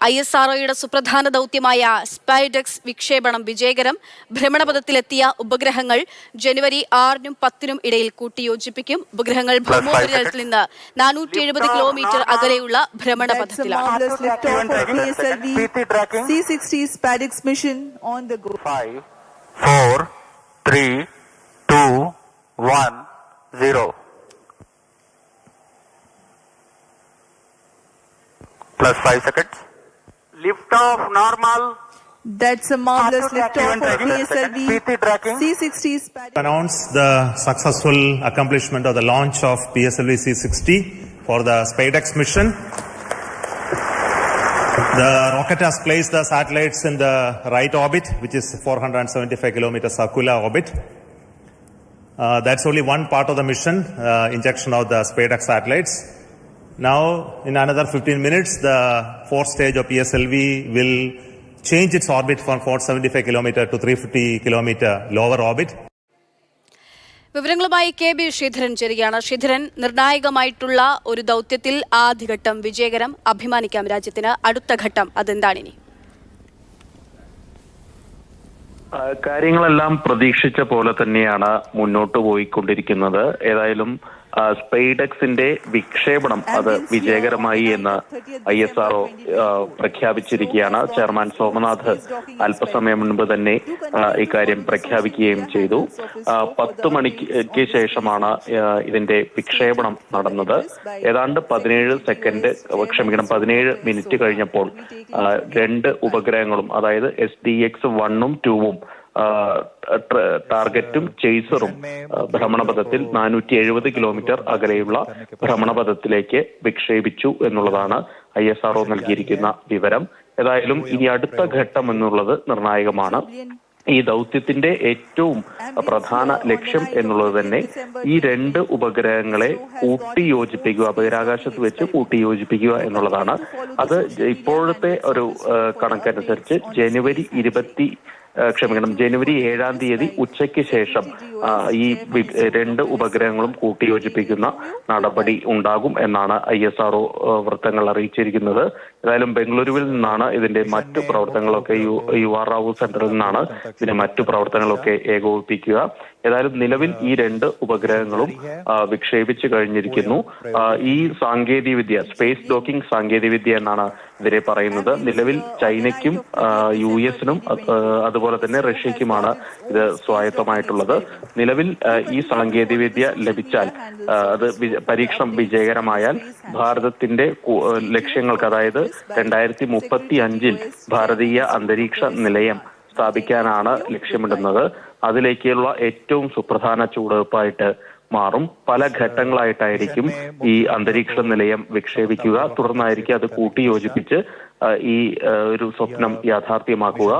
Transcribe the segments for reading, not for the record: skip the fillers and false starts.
ISROയുടെ സുപ്രധാന ദൗത്യമായ സ്പൈഡെക്സ് വിക്ഷേപണം വിജയകരം. ഭ്രമണപഥത്തിലെത്തിയ ഉപഗ്രഹങ്ങൾ ജനുവരി 6-നും 10-നും ഇടയിൽ കൂട്ടിയോജിപ്പിക്കും. ഉപഗ്രഹങ്ങൾ ഭൗമോപരിതലത്തിൽ നിന്ന് 470 കിലോമീറ്റർ അകലെയുള്ള ഭ്രമണപഥത്തിലാണ്. C-60 SpaceX mission on the go. 5, 4, 3, 2, 1, 0. Plus 5 seconds. Lift off normal. That's a marvelous liftoff of PSLV C-60 SpaceX. Announce the successful accomplishment of the launch of PSLV C-60 for the SpaceX mission. The rocket has placed the satellites in the right orbit, which is 475 kilometer circular orbit. That's only one part of the mission, injection of the SpaceX satellites. Now, in another 15 minutes, the fourth stage of PSLV will change its orbit from 475 kilometer to 350 kilometer lower orbit. വിവരങ്ങളുമായി KB Sreedharan ചേരുകയാണ്. ശ്രീധരൻ, നിർണായകമായിട്ടുള്ള ഒരു ദൗത്യത്തിൽ ആദ്യഘട്ടം വിജയകരം. അഭിമാനിക്കാം രാജ്യത്തിന്. അടുത്ത ഘട്ടം അതെന്താണിനി? കാര്യങ്ങളെല്ലാം പ്രതീക്ഷിച്ച പോലെ തന്നെയാണ് മുന്നോട്ട് പോയിക്കൊണ്ടിരിക്കുന്നത്. ഏതായാലും സ്പൈഡെക്സിന്റെ വിക്ഷേപണം അത് വിജയകരമായി എന്ന് ISRO പ്രഖ്യാപിച്ചിരിക്കുകയാണ്. ചെയർമാൻ സോമനാഥ് അല്പസമയം മുൻപ് തന്നെ ഇക്കാര്യം പ്രഖ്യാപിക്കുകയും ചെയ്തു. 10 മണിക്ക് ശേഷമാണ് ഇതിന്റെ വിക്ഷേപണം നടന്നത്. ഏതാണ്ട് 17 മിനിറ്റ് കഴിഞ്ഞപ്പോൾ 2 ഉപഗ്രഹങ്ങളും, അതായത് SDX-1-ഉം 2-ഉം ടാർഗറ്റും ചേസറും ഭ്രമണപഥത്തിൽ 470 കിലോമീറ്റർ അകലെയുള്ള ഭ്രമണപഥത്തിലേക്ക് വിക്ഷേപിച്ചു എന്നുള്ളതാണ് ISRO നൽകിയിരിക്കുന്ന വിവരം. ഏതായാലും ഇനി അടുത്ത ഘട്ടം എന്നുള്ളത് നിർണായകമാണ്. ഈ ദൗത്യത്തിന്റെ ഏറ്റവും പ്രധാന ലക്ഷ്യം എന്നുള്ളത് തന്നെ ഈ 2 ഉപഗ്രഹങ്ങളെ കൂട്ടിയോജിപ്പിക്കുക, ബഹിരാകാശത്ത് വെച്ച് കൂട്ടിയോജിപ്പിക്കുക എന്നുള്ളതാണ്. അത് ഇപ്പോഴത്തെ ഒരു കണക്കനുസരിച്ച് ജനുവരി 7-ാം തീയതി ഉച്ചയ്ക്ക് ശേഷം ഈ 2 ഉപഗ്രഹങ്ങളും കൂട്ടിയോജിപ്പിക്കുന്ന നടപടി ഉണ്ടാകും എന്നാണ് ISRO വൃത്തങ്ങൾ അറിയിച്ചിരിക്കുന്നത്. ഏതായാലും ബംഗളൂരുവിൽ നിന്നാണ് ഇതിന്റെ മറ്റു പ്രവർത്തനങ്ങളൊക്കെ, UR റാവു സെന്ററിൽ നിന്നാണ് ഇതിന്റെ മറ്റു പ്രവർത്തനങ്ങളൊക്കെ ഏകോപിപ്പിക്കുക. ഏതായാലും നിലവിൽ ഈ 2 ഉപഗ്രഹങ്ങളും വിക്ഷേപിച്ചു കഴിഞ്ഞിരിക്കുന്നു. ഈ സാങ്കേതികവിദ്യ, സ്പേസ് ഡോക്കിംഗ് സാങ്കേതികവിദ്യ എന്നാണ് ഇതിനെ പറയുന്നത്. നിലവിൽ ചൈനയ്ക്കും US-നും അതുപോലെ തന്നെ റഷ്യയ്ക്കുമാണ് ഇത് സ്വായത്തമായിട്ടുള്ളത്. നിലവിൽ ഈ സാങ്കേതികവിദ്യ ലഭിച്ചാൽ, അത് പരീക്ഷണം വിജയകരമായാൽ ഭാരതത്തിന്റെ ലക്ഷ്യങ്ങൾക്ക്, അതായത് 2035-ൽ ഭാരതീയ അന്തരീക്ഷ നിലയം സ്ഥാപിക്കാനാണ് ലക്ഷ്യമിടുന്നത്. അതിലേക്കുള്ള ഏറ്റവും സുപ്രധാന ചുവടുവയ്പായിട്ട് മാറും. പല ഘട്ടങ്ങളായിട്ടായിരിക്കും ഈ അന്തരീക്ഷ നിലയം വിക്ഷേപിക്കുക. തുടർന്നായിരിക്കും അത് കൂട്ടിയോജിപ്പിച്ച് ഈ ഒരു സ്വപ്നം യാഥാർത്ഥ്യമാക്കുക.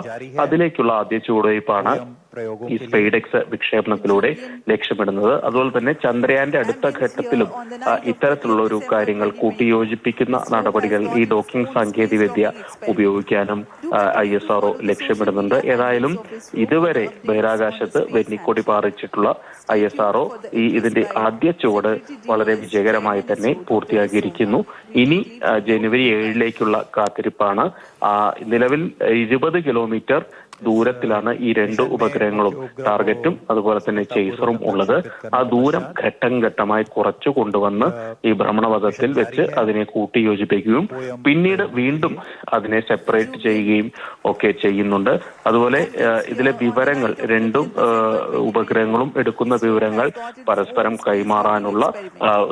അതിലേക്കുള്ള ആദ്യ ചുവടുവയ്പാണ് ഈ സ്പൈഡെക്സ് വിക്ഷേപണത്തിലൂടെ ലക്ഷ്യമിടുന്നത്. അതുപോലെ തന്നെ ചന്ദ്രയാന്റെ അടുത്ത ഘട്ടത്തിലും ഇത്തരത്തിലുള്ള ഒരു കാര്യങ്ങൾ കൂട്ടിയോജിപ്പിക്കുന്ന നടപടികൾ, ഈ ഡോക്കിംഗ് സാങ്കേതികവിദ്യ ഉപയോഗിക്കാനും ISRO ലക്ഷ്യമിടുന്നുണ്ട്. ഏതായാലും ഇതുവരെ ബഹിരാകാശത്ത് വെന്നിക്കൊടി പാറിച്ചിട്ടുള്ള ISRO ഇതിന്റെ ആദ്യ ചുവട് വളരെ വിജയകരമായി തന്നെ പൂർത്തിയാക്കിയിരിക്കുന്നു. ഇനി ജനുവരി 7-ലേക്കുള്ള കാത്തിരിപ്പാണ്. നിലവിൽ 20 കിലോമീറ്റർ ദൂരത്തിലാണ് ഈ 2 ഉപഗ്രഹങ്ങളും, ടാർഗറ്റും അതുപോലെ തന്നെ ചേസറും ഉള്ളത്. ആ ദൂരം ഘട്ടം ഘട്ടമായി കുറച്ചു കൊണ്ടുവന്ന് ഈ ഭ്രമണപഥത്തിൽ വെച്ച് അതിനെ കൂട്ടിയോജിപ്പിക്കുകയും പിന്നീട് വീണ്ടും അതിനെ സെപ്പറേറ്റ് ചെയ്യുകയും ഒക്കെ ചെയ്യുന്നുണ്ട്. അതുപോലെ ഇതിലെ വിവരങ്ങൾ, 2 ഉപഗ്രഹങ്ങളും എടുക്കുന്ന വിവരങ്ങൾ പരസ്പരം കൈമാറാനുള്ള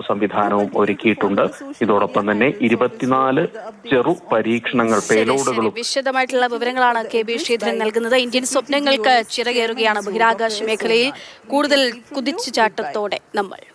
സംവിധാനവും ഒരുക്കിയിട്ടുണ്ട്. ഇതോടൊപ്പം തന്നെ 24 ചെറു പരീക്ഷണങ്ങൾ, പേലോഡുകളും. വിശദമായിട്ടുള്ള വിവരങ്ങളാണ് KB ശ്രീധരൻ നൽകുന്നത്. ഇന്ത്യൻ സ്വപ്നങ്ങൾക്ക് ചിറകേറുകയാണ് ബഹിരാകാശ മേഖലയിൽ. കൂടുതൽ കുതിച്ചുചാട്ടത്തോടെ നമ്മൾ